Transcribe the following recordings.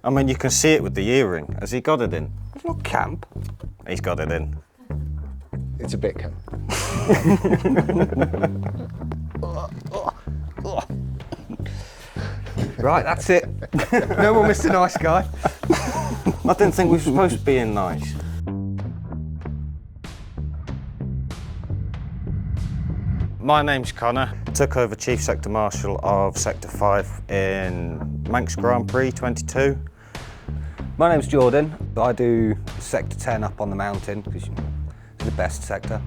I mean, you can see it with the earring. Has he got it in? It's not camp. He's got it in. It's a bit camp. Right, that's it. No more Mr. Nice Guy. I didn't think we were supposed to be in nice. My name's Connor. Took over Chief Sector Marshal of Sector 5 in Manx Grand Prix 22. My name's Jordan. I do Sector 10 up on the mountain, because it's the best sector.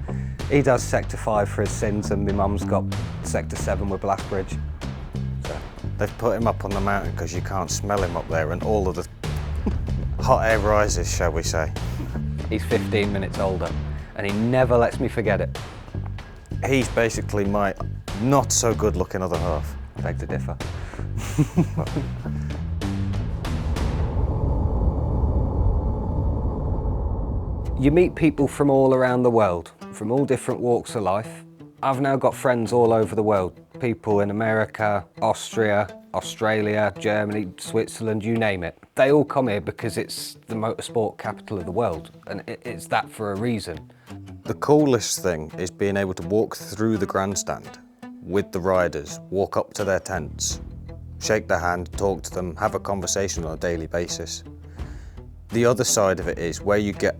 He does Sector 5 for his sins, and my mum's got Sector 7 with Blackbridge. They've put him up on the mountain because you can't smell him up there and all of the hot air rises, shall we say. He's 15 minutes older, and he never lets me forget it. He's basically my not so good looking other half. Beg to differ. You meet people from all around the world, from all different walks of life. I've now got friends all over the world. People in America, Austria, Australia, Germany, Switzerland, you name it. They all come here because it's the motorsport capital of the world, and it's that for a reason. The coolest thing is being able to walk through the grandstand with the riders, walk up to their tents, shake their hand, talk to them, have a conversation on a daily basis. The other side of it is where you get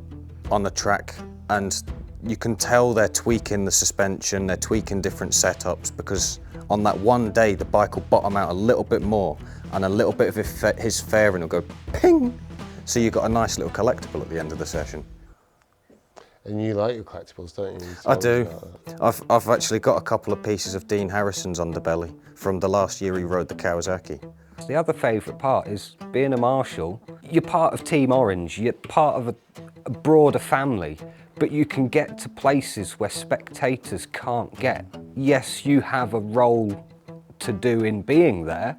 on the track and you can tell they're tweaking the suspension, they're tweaking different setups, because on that one day the bike will bottom out a little bit more and a little bit of his fairing will go ping. So you've got a nice little collectible at the end of the session. And you like your collectibles, don't you? I do. I've actually got a couple of pieces of Dean Harrison's underbelly from the last year he rode the Kawasaki. The other favourite part is being a marshal. You're part of Team Orange, you're part of a broader family, but you can get to places where spectators can't get. Yes, you have a role to do in being there,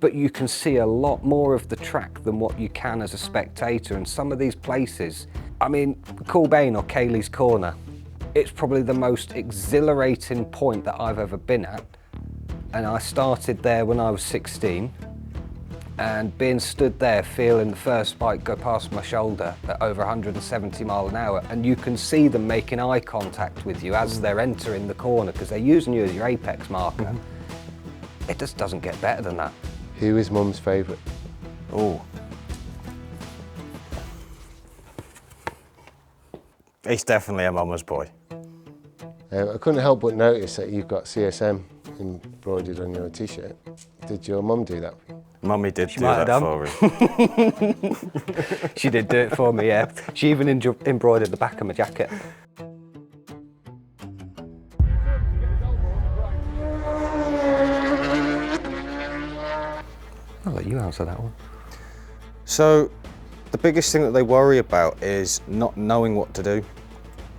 but you can see a lot more of the track than what you can as a spectator. And some of these places, I mean, Coolbane or Cayley's Corner, it's probably the most exhilarating point that I've ever been at. And I started there when I was 16, and being stood there feeling the first bike go past my shoulder at over 170 miles an hour, and you can see them making eye contact with you as they're entering the corner because they're using you as your apex marker. It just doesn't get better than that. Who is Mum's favourite? Oh. He's definitely a mama's boy. I couldn't help but notice that you've got CSM embroidered on your t-shirt. Did your mum do that? Mummy did do that for him. She did do it for me, yeah. She even embroidered the back of my jacket. I'll let you answer that one. So, the biggest thing that they worry about is not knowing what to do.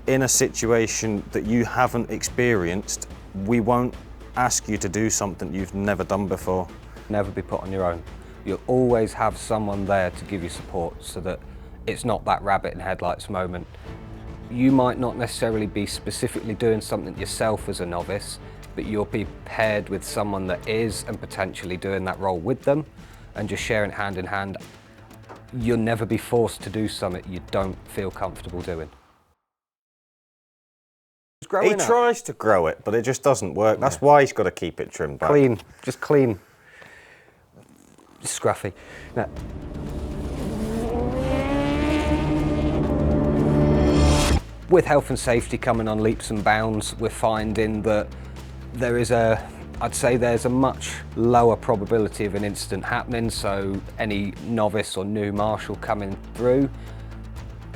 In a situation that you haven't experienced, we won't ask you to do something you've never done before. Never be put on your own. You'll always have someone there to give you support so that it's not that rabbit in headlights moment. You might not necessarily be specifically doing something yourself as a novice, but you'll be paired with someone that is and potentially doing that role with them and just sharing hand in hand. You'll never be forced to do something you don't feel comfortable doing. He tries to grow it, but it just doesn't work. That's why he's got to keep it trimmed back. Clean, just clean. Scruffy. Now, with health and safety coming on leaps and bounds, we're finding that I'd say there's a much lower probability of an incident happening, so any novice or new marshal coming through,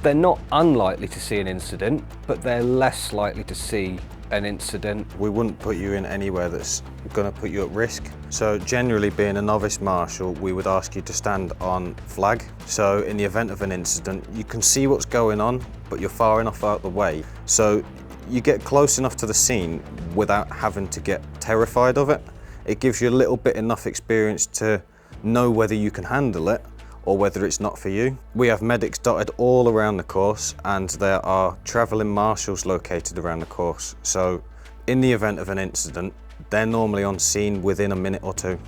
they're not unlikely to see an incident, but they're less likely to see an incident. We wouldn't put you in anywhere that's going to put you at risk. So generally, being a novice marshal, we would ask you to stand on flag. So in the event of an incident, you can see what's going on, but you're far enough out the way. So you get close enough to the scene without having to get terrified of it. It gives you a little bit enough experience to know whether you can handle it or whether it's not for you. We have medics dotted all around the course, and there are travelling marshals located around the course. So in the event of an incident, they're normally on scene within a minute or two.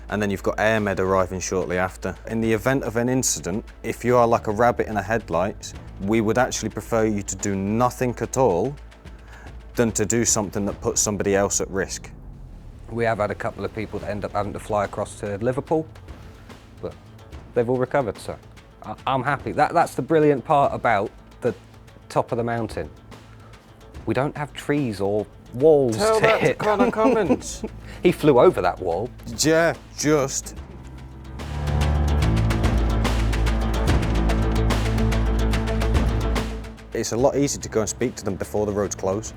and then you've got air med arriving shortly after. In the event of an incident, if you are like a rabbit in a headlights, we would actually prefer you to do nothing at all than to do something that puts somebody else at risk. We have had a couple of people that end up having to fly across to Liverpool, but they've all recovered, so I'm happy. That's the brilliant part about the top of the mountain. We don't have trees or walls Tell to that to hit. Connor Cummins. He flew over that wall. Yeah, just. It's a lot easier to go and speak to them before the roads close.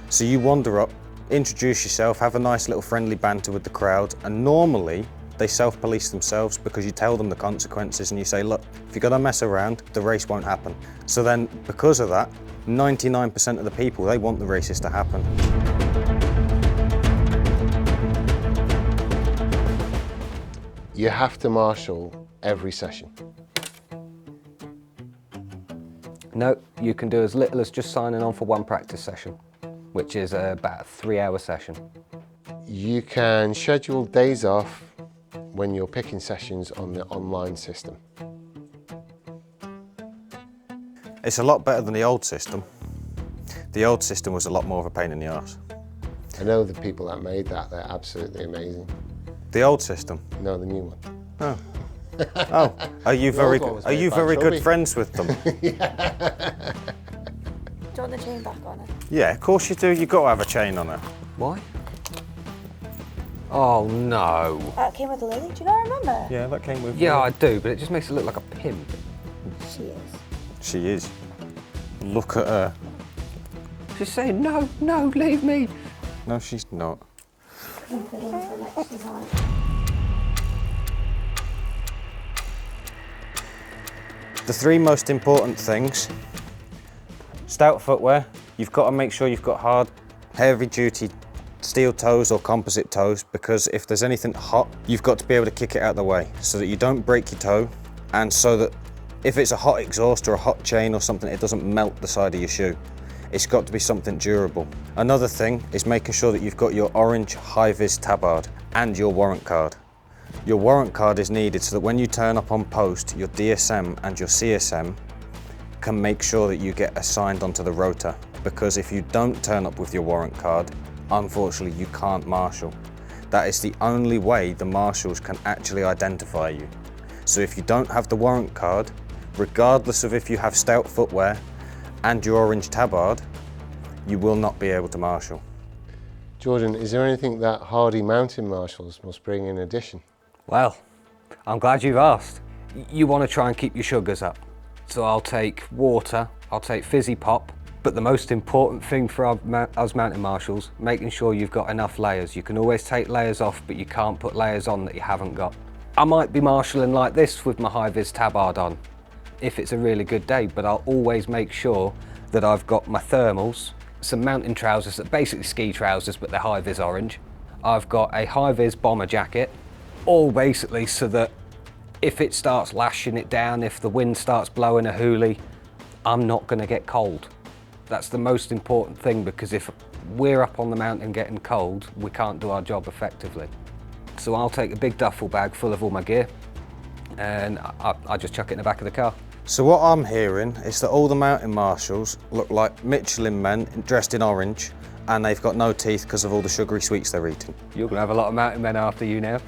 So you wander up, introduce yourself, have a nice little friendly banter with the crowd, and normally they self-police themselves because you tell them the consequences and you say, look, if you're gonna mess around, the race won't happen. So then, because of that, 99% of the people, they want the races to happen. You have to marshal every session. No, you can do as little as just signing on for one practice session, which is about a 3-hour session. You can schedule days off when you're picking sessions on the online system. It's a lot better than the old system. The old system was a lot more of a pain in the arse. I know the people that made that, they're absolutely amazing. The old system? No, the new one. Oh. Oh, are you very Chubby. good friends with them? Do you want the chain back on it? Yeah, of course you do. You've got to have a chain on it. Why? Oh no. That came with Lily, do you not remember? Yeah, that came with Yeah, I do, but it just makes it look like a pimp. She is. She is. Look at her. She's saying, no, no, leave me. No, she's not. The 3 most important things. Stout footwear. You've got to make sure you've got hard, heavy duty steel toes or composite toes, because if there's anything hot, you've got to be able to kick it out of the way so that you don't break your toe, and so that if it's a hot exhaust or a hot chain or something, it doesn't melt the side of your shoe. It's got to be something durable. Another thing is making sure that you've got your orange high-vis tabard and your warrant card. Your warrant card is needed so that when you turn up on post, your DSM and your CSM can make sure that you get assigned onto the rota, because if you don't turn up with your warrant card, unfortunately you can't marshal. That is the only way the marshals can actually identify you. So if you don't have the warrant card, regardless of if you have stout footwear and your orange tabard, you will not be able to marshal. Jordan, is there anything that hardy mountain marshals must bring in addition? Well, I'm glad you've asked. You want to try and keep your sugars up. So I'll take water, I'll take fizzy pop, but the most important thing for us mountain marshals, making sure you've got enough layers. You can always take layers off, but you can't put layers on that you haven't got. I might be marshalling like this with my high-vis tabard on, if it's a really good day, but I'll always make sure that I've got my thermals, some mountain trousers that are basically ski trousers, but they're high-vis orange. I've got a high-vis bomber jacket, all basically so that if it starts lashing it down, if the wind starts blowing a hoolie, I'm not going to get cold. That's the most important thing, because if we're up on the mountain getting cold, we can't do our job effectively. So I'll take a big duffel bag full of all my gear, and I just chuck it in the back of the car. So what I'm hearing is that all the mountain marshals look like Michelin men dressed in orange, and they've got no teeth because of all the sugary sweets they're eating. You're going to have a lot of mountain men after you now.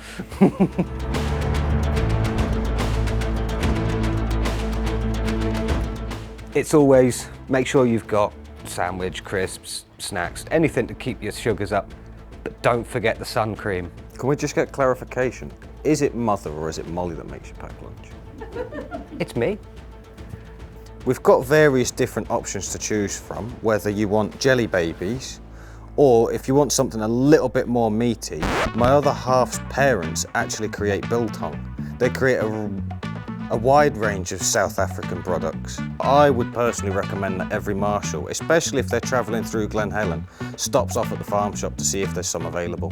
It's always make sure you've got sandwich, crisps, snacks, anything to keep your sugars up, but don't forget the sun cream. Can we just get clarification? Is it Mother or is it Molly that makes you pack lunch? It's me. We've got various different options to choose from, whether you want jelly babies, or if you want something a little bit more meaty, my other half's parents actually create biltong. They create a wide range of South African products. I would personally recommend that every marshal, especially if they're travelling through Glen Helen, stops off at the farm shop to see if there's some available.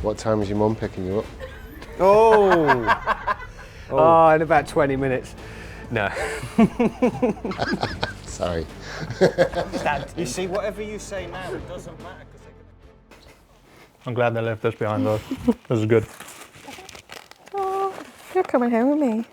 What time is your mum picking you up? Oh, in about 20 minutes. No. Sorry. You see, whatever you say now, it doesn't matter. I'm glad they left this behind though. This is good. Oh, you're coming home with me.